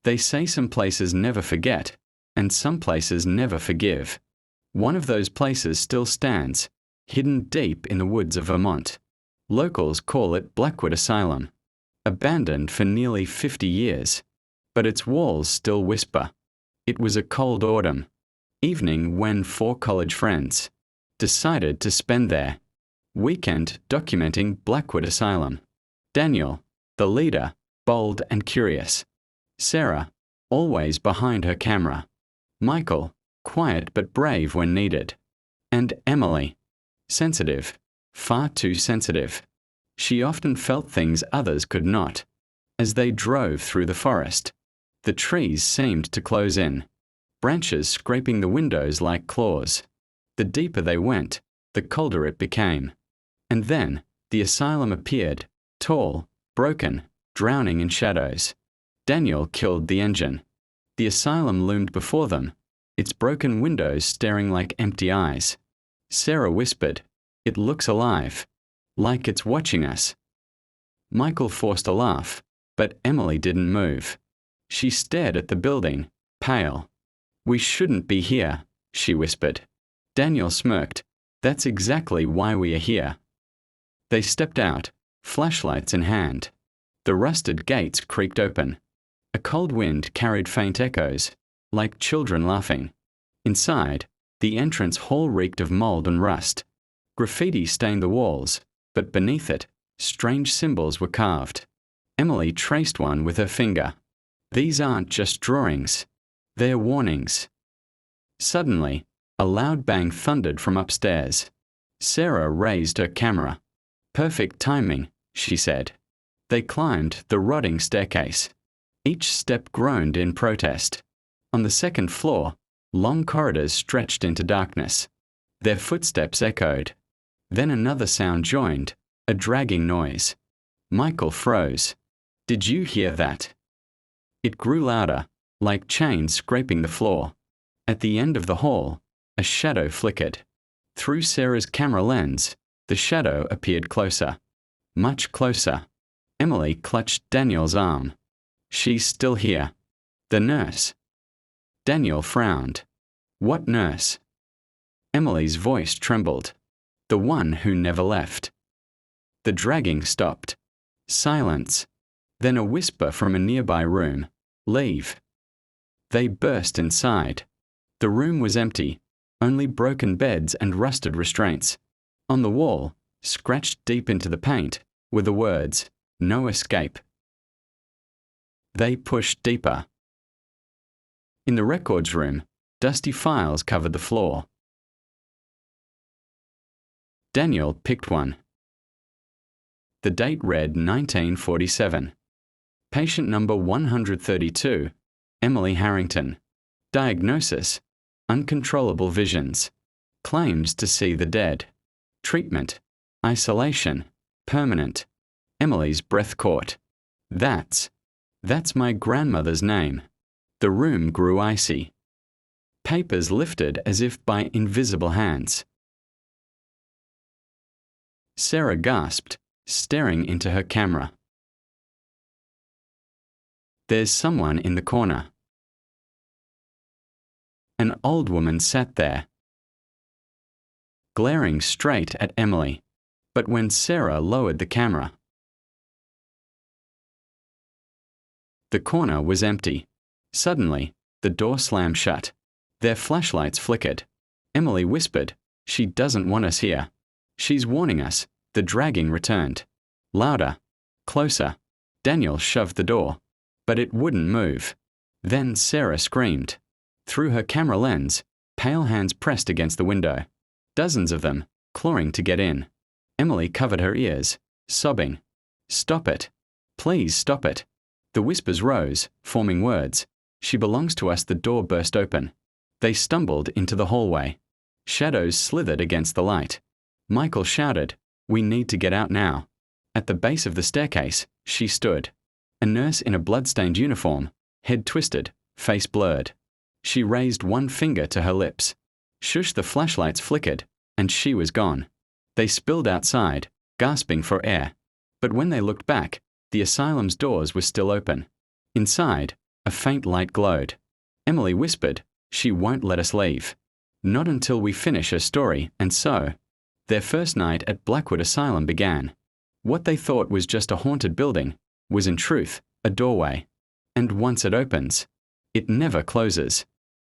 They say some places never forget, and some places never forgive. One of those places still stands, hidden deep in the woods of Vermont. Locals call it Blackwood Asylum, abandoned for nearly 50 years. But its walls still whisper. It was a cold autumn evening when 4 college friends decided to spend their weekend documenting Blackwood Asylum. Daniel, the leader, bold and curious. Sarah, always behind her camera. Michael, quiet but brave when needed. And Emily, sensitive, far too sensitive. She often felt things others could not. As they drove through the forest, the trees seemed to close in, branches scraping the windows like claws. The deeper they went, the colder it became. And then, the asylum appeared, tall, broken, drowning in shadows. Daniel killed the engine. The asylum loomed before them, its broken windows staring like empty eyes. Sarah whispered, "It looks alive, like it's watching us." Michael forced a laugh, but Emily didn't move. She stared at the building, pale. "We shouldn't be here," she whispered. Daniel smirked. "That's exactly why we are here." They stepped out, flashlights in hand. The rusted gates creaked open. A cold wind carried faint echoes, like children laughing. Inside, the entrance hall reeked of mold and rust. Graffiti stained the walls, but beneath it, strange symbols were carved. Emily traced one with her finger. "These aren't just drawings. They're warnings." Suddenly, a loud bang thundered from upstairs. Sarah raised her camera. "Perfect timing," she said. They climbed the rotting staircase. Each step groaned in protest. On the second floor, long corridors stretched into darkness. Their footsteps echoed. Then another sound joined, a dragging noise. Michael froze. "Did you hear that?" It grew louder, like chains scraping the floor. At the end of the hall, a shadow flickered. Through Sarah's camera lens, the shadow appeared closer. Much closer. Emily clutched Daniel's arm. "She's still here." "The nurse." Daniel frowned. "What nurse?" Emily's voice trembled. "The one who never left." The dragging stopped. Silence. Then a whisper from a nearby room. "Leave." They burst inside. The room was empty, only broken beds and rusted restraints. On the wall, scratched deep into the paint, were the words, "No escape." They pushed deeper. In the records room, dusty files covered the floor. Daniel picked one. The date read 1947. Patient number 132, Emily Harrington. Diagnosis, uncontrollable visions. Claims to see the dead. Treatment, isolation, permanent. Emily's breath caught. That's my grandmother's name." The room grew icy. Papers lifted as if by invisible hands. Sarah gasped, staring into her camera. "There's someone in the corner." An old woman sat there, glaring straight at Emily. But when Sarah lowered the camera, the corner was empty. Suddenly, the door slammed shut. Their flashlights flickered. Emily whispered, "She doesn't want us here. She's warning us." The dragging returned. Louder. Closer. Daniel shoved the door, but it wouldn't move. Then Sarah screamed. Through her camera lens, pale hands pressed against the window. Dozens of them, clawing to get in. Emily covered her ears, sobbing. "Stop it. Please stop it." The whispers rose, forming words. "She belongs to us." The door burst open. They stumbled into the hallway. Shadows slithered against the light. Michael shouted, "We need to get out now." At the base of the staircase, she stood. A nurse in a blood-stained uniform, head twisted, face blurred. She raised one finger to her lips. Shush! The flashlights flickered, and she was gone. They spilled outside, gasping for air. But when they looked back, the asylum's doors were still open. Inside, A faint light glowed. Emily whispered, "She won't let us leave. Not until we finish her story," and so their first night at Blackwood Asylum began. What they thought was just a haunted building was in truth a doorway. And once it opens, it never closes.